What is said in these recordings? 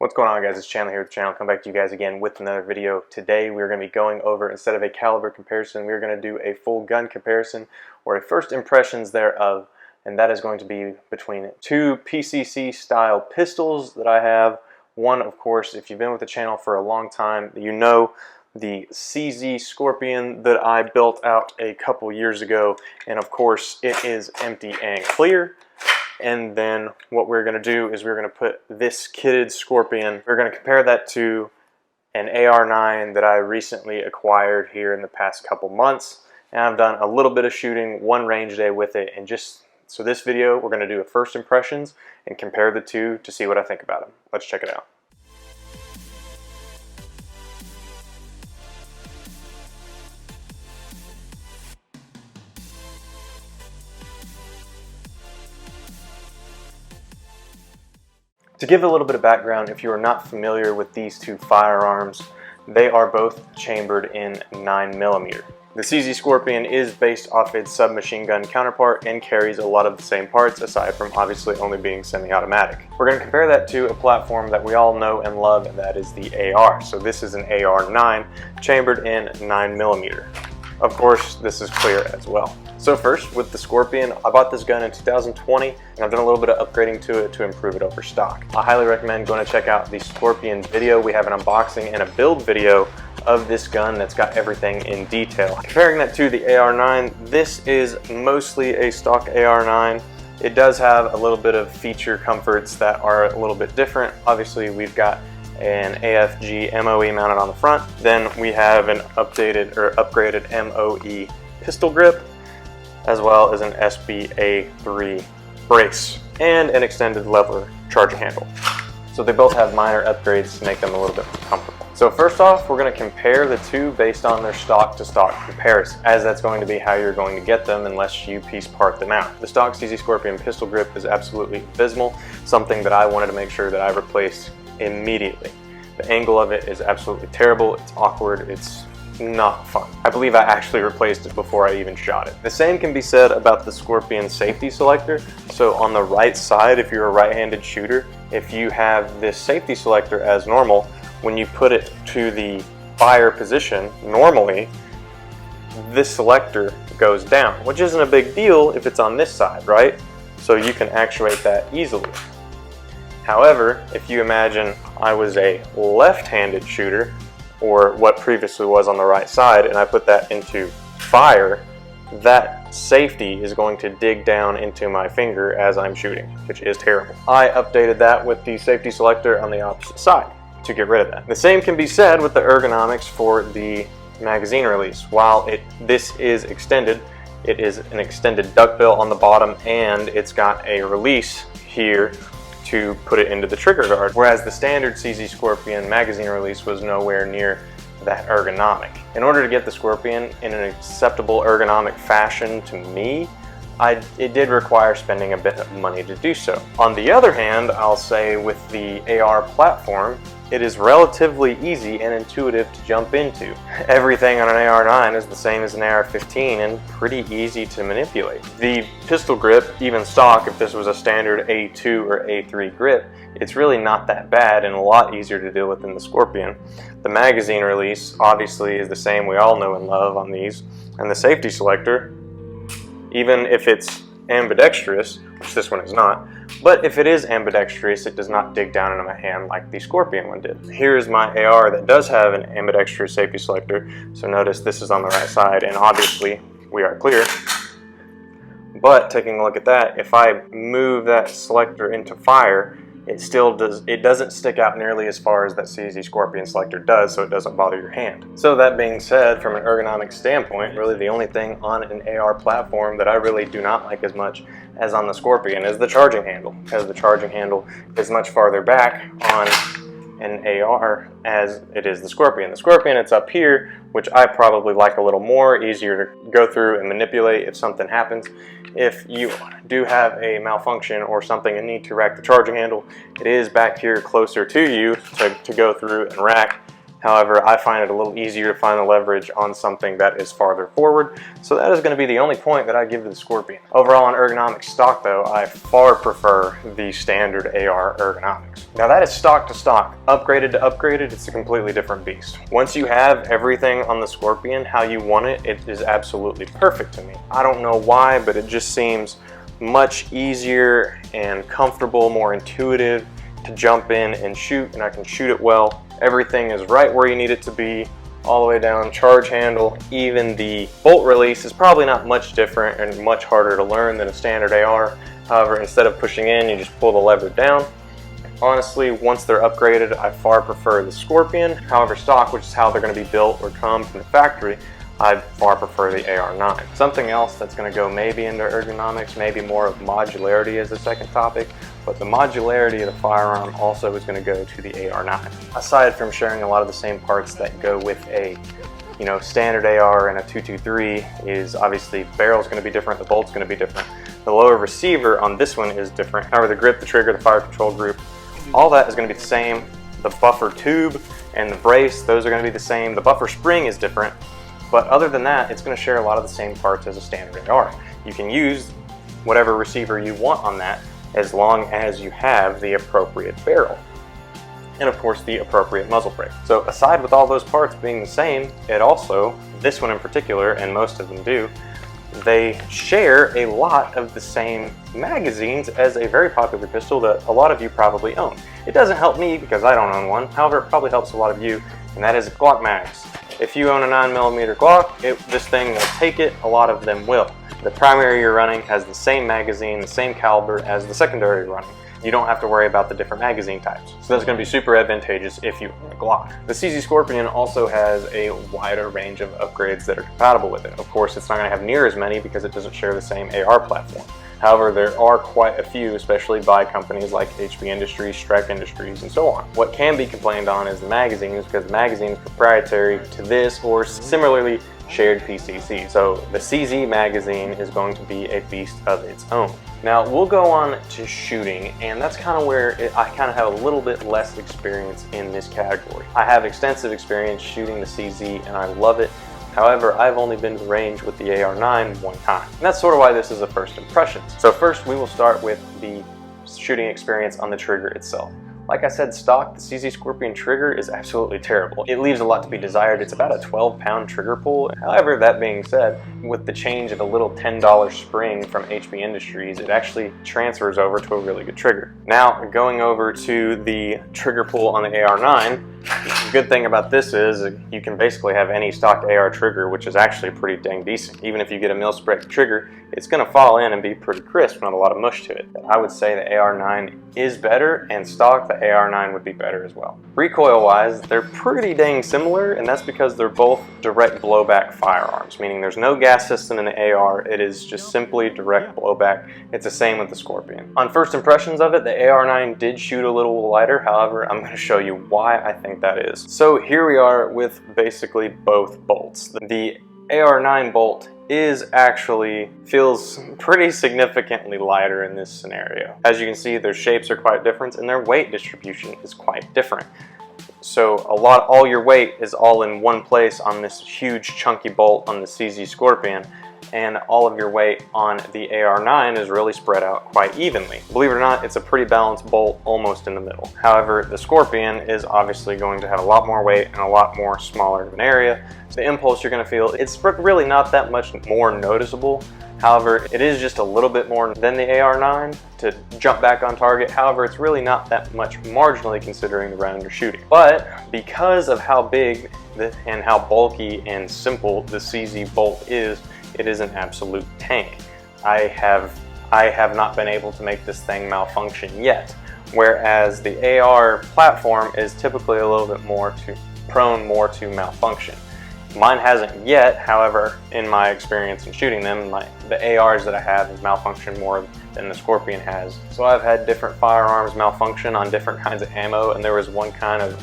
What's going on, guys? It's Chandler here with the channel. Come back to you guys again with another video. Today we're going to be going over, instead of a caliber comparison, we're going to do a full gun comparison, or a first impressions thereof, and that is going to be between two PCC style pistols that I have. One, of course, if you've been with the channel for a long time, you know the CZ Scorpion that I built out a couple years ago, and of course it is empty and clear. And then what we're going to do is we're going to put this kitted Scorpion, we're going to compare that to an AR9 that I recently acquired here in the past couple months. And I've done a little bit of shooting, one range day with it, and so this video we're going to do a first impressions and compare the two to see what I think about them. Let's check it out. To give a little bit of background, if you are not familiar with these two firearms, they are both chambered in 9mm. The CZ Scorpion is based off its submachine gun counterpart and carries a lot of the same parts, aside from obviously only being semi-automatic. We're going to compare that to a platform that we all know and love, and that is the AR. So this is an AR9 chambered in 9mm. Of course, this is clear as well. So first, with the Scorpion, I bought this gun in 2020, and I've done a little bit of upgrading to it to improve it over stock. I highly recommend going to check out the Scorpion video. We have an unboxing and a build video of this gun that's got everything in detail. Comparing that to the AR9, this is mostly a stock AR9. It does have a little bit of feature comforts that are a little bit different. Obviously, we've got an AFG MOE mounted on the front. Then we have an updated or upgraded MOE pistol grip, as well as an SBA3 brace and an extended lever charging handle. So they both have minor upgrades to make them a little bit more comfortable. So first off, we're going to compare the two based on their stock to stock comparison, as that's going to be how you're going to get them unless you piece part them out. The stock CZ Scorpion pistol grip is absolutely abysmal, something that I wanted to make sure that I replaced immediately. The angle of it is absolutely terrible, it's awkward, it's not fun. I believe I actually replaced it before I even shot it. The same can be said about the Scorpion safety selector. So on the right side, if you're a right-handed shooter, if you have this safety selector as normal, when you put it to the fire position, normally this selector goes down, which isn't a big deal if it's on this side, right? So you can actuate that easily. However, if you imagine I was a left-handed shooter, or what previously was on the right side, and I put that into fire, that safety is going to dig down into my finger as I'm shooting, which is terrible. I updated that with the safety selector on the opposite side to get rid of that. The same can be said with the ergonomics for the magazine release. While this is extended, it is an extended duckbill on the bottom, and it's got a release here to put it into the trigger guard, whereas the standard CZ Scorpion magazine release was nowhere near that ergonomic. In order to get the Scorpion in an acceptable ergonomic fashion to me, it did require spending a bit of money to do so. On the other hand, I'll say with the AR platform, it is relatively easy and intuitive to jump into. Everything on an AR9 is the same as an AR-15 and pretty easy to manipulate. The pistol grip, even stock, if this was a standard A2 or A3 grip, it's really not that bad and a lot easier to deal with than the Scorpion. The magazine release obviously is the same, we all know and love on these, and the safety selector, even if it's ambidextrous, which this one is not, but if it is ambidextrous, it does not dig down into my hand like the Scorpion one did. Here's my AR that does have an ambidextrous safety selector, so notice this is on the right side, and obviously we are clear. But taking a look at that, if I move that selector into fire, it doesn't stick out nearly as far as that CZ Scorpion selector does, so it doesn't bother your hand. So that being said, from an ergonomic standpoint, really the only thing on an AR platform that I really do not like as much as on the Scorpion is the charging handle, because the charging handle is much farther back on an AR as it is the Scorpion. The Scorpion, it's up here, which I probably like a little more, easier to go through and manipulate if something happens. If you do have a malfunction or something and need to rack the charging handle, it is back here closer to you to go through and rack. However, I find it a little easier to find the leverage on something that is farther forward, so that is going to be the only point that I give to the Scorpion. Overall on ergonomic stock though, I far prefer the standard AR ergonomics. Now that is stock to stock. Upgraded to upgraded, it's a completely different beast. Once you have everything on the Scorpion how you want it, it is absolutely perfect to me. I don't know why, but it just seems much easier and comfortable, more intuitive to jump in and shoot, and I can shoot it well. Everything is right where you need it to be, all the way down, charge handle. Even the bolt release is probably not much different and much harder to learn than a standard AR. However, instead of pushing in, you just pull the lever down. Honestly, once they're upgraded, I far prefer the Scorpion. However, stock, which is how they're going to be built or come from the factory, I far prefer the AR9. Something else that's going to go maybe into ergonomics, maybe more of modularity as the second topic, but the modularity of the firearm also is going to go to the AR9. Aside from sharing a lot of the same parts that go with a standard AR and a 223, is obviously barrel's going to be different, the bolt's going to be different. The lower receiver on this one is different. However, the grip, the trigger, the fire control group, all that is going to be the same. The buffer tube and the brace, those are going to be the same. The buffer spring is different. But other than that, it's going to share a lot of the same parts as a standard AR. You can use whatever receiver you want on that as long as you have the appropriate barrel. And of course the appropriate muzzle brake. So aside with all those parts being the same, it also, this one in particular, and most of them do, they share a lot of the same magazines as a very popular pistol that a lot of you probably own. It doesn't help me because I don't own one, however it probably helps a lot of you, and that is Glock mags. If you own a 9mm Glock, this thing will take it, a lot of them will. The primary you're running has the same magazine, the same caliber as the secondary you're running. You don't have to worry about the different magazine types. So that's going to be super advantageous if you own a Glock. The CZ Scorpion also has a wider range of upgrades that are compatible with it. Of course, it's not going to have near as many because it doesn't share the same AR platform. However, there are quite a few, especially by companies like HP Industries, Strike Industries, and so on. What can be complained on is the magazines, because the magazine is proprietary to this or similarly shared PCCs. So the CZ magazine is going to be a beast of its own. Now we'll go on to shooting, and that's kind of where I kind of have a little bit less experience in this category. I have extensive experience shooting the CZ and I love it. However, I've only been to the range with the AR9 one time. And that's sort of why this is a first impressions. So first we will start with the shooting experience on the trigger itself. Like I said, stock, the CZ Scorpion trigger is absolutely terrible. It leaves a lot to be desired. It's about a 12-pound trigger pull. However, that being said, with the change of a little $10 spring from HP Industries, it actually transfers over to a really good trigger. Now, going over to the trigger pull on the AR9, the good thing about this is you can basically have any stock AR trigger, which is actually pretty dang decent. Even if you get a mil-spec trigger, it's going to fall in and be pretty crisp, not a lot of mush to it. I would say the AR9 is better, and stock, the AR9 would be better as well. Recoil-wise, they're pretty dang similar, and that's because they're both direct blowback firearms, meaning there's no gas system in the AR, it is just simply direct blowback. It's the same with the Scorpion. On first impressions of it, the AR9 did shoot a little lighter, however, I'm going to show you why I think that is. So here we are with basically both bolts. The AR9 bolt feels pretty significantly lighter in this scenario. As you can see, their shapes are quite different and their weight distribution is quite different. So all your weight is all in one place on this huge chunky bolt on the CZ Scorpion, and all of your weight on the AR9 is really spread out quite evenly. Believe it or not, it's a pretty balanced bolt almost in the middle. However, the Scorpion is obviously going to have a lot more weight and a lot more smaller of an area. So the impulse you're going to feel, it's really not that much more noticeable. However, it is just a little bit more than the AR9 to jump back on target. However, it's really not that much marginally considering the round you're shooting. But because of how big and how bulky and simple the CZ bolt is, it is an absolute tank. I have not been able to make this thing malfunction yet, whereas the AR platform is typically a little bit more prone to malfunction. Mine hasn't yet, however, in my experience in shooting them, the ARs that I have has malfunctioned more than the Scorpion has. So I've had different firearms malfunction on different kinds of ammo, and there was one kind of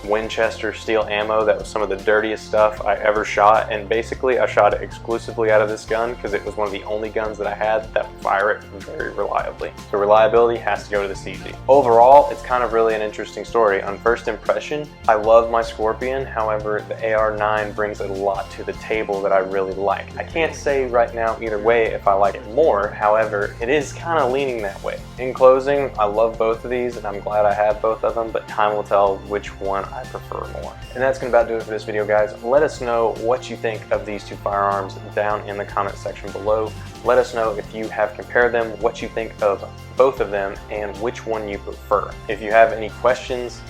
Winchester steel ammo that was some of the dirtiest stuff I ever shot, and basically I shot it exclusively out of this gun because it was one of the only guns that I had that would fire it very reliably. So reliability has to go to the CZ. Overall, it's kind of really an interesting story. On first impression, I love my Scorpion, however the AR9 brings a lot to the table that I really like. I can't say right now either way if I like it more, however it is kind of leaning that way. In closing, I love both of these and I'm glad I have both of them, but time will tell which one I prefer more. And that's gonna about do it for this video, guys. Let us know what you think of these two firearms down in the comment section below. Let us know if you have compared them, what you think of both of them, and which one you prefer. If you have any questions,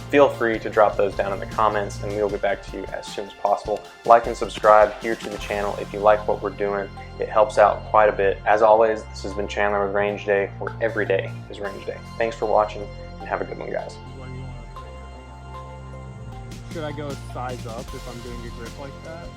feel free to drop those down in the comments and we'll get back to you as soon as possible. Like and subscribe here to the channel if you like what we're doing. It helps out quite a bit. As always, this has been Chandler with Range Day, where every day is Range Day. Thanks for watching and have a good one, guys. Should I go size up if I'm doing a grip like that?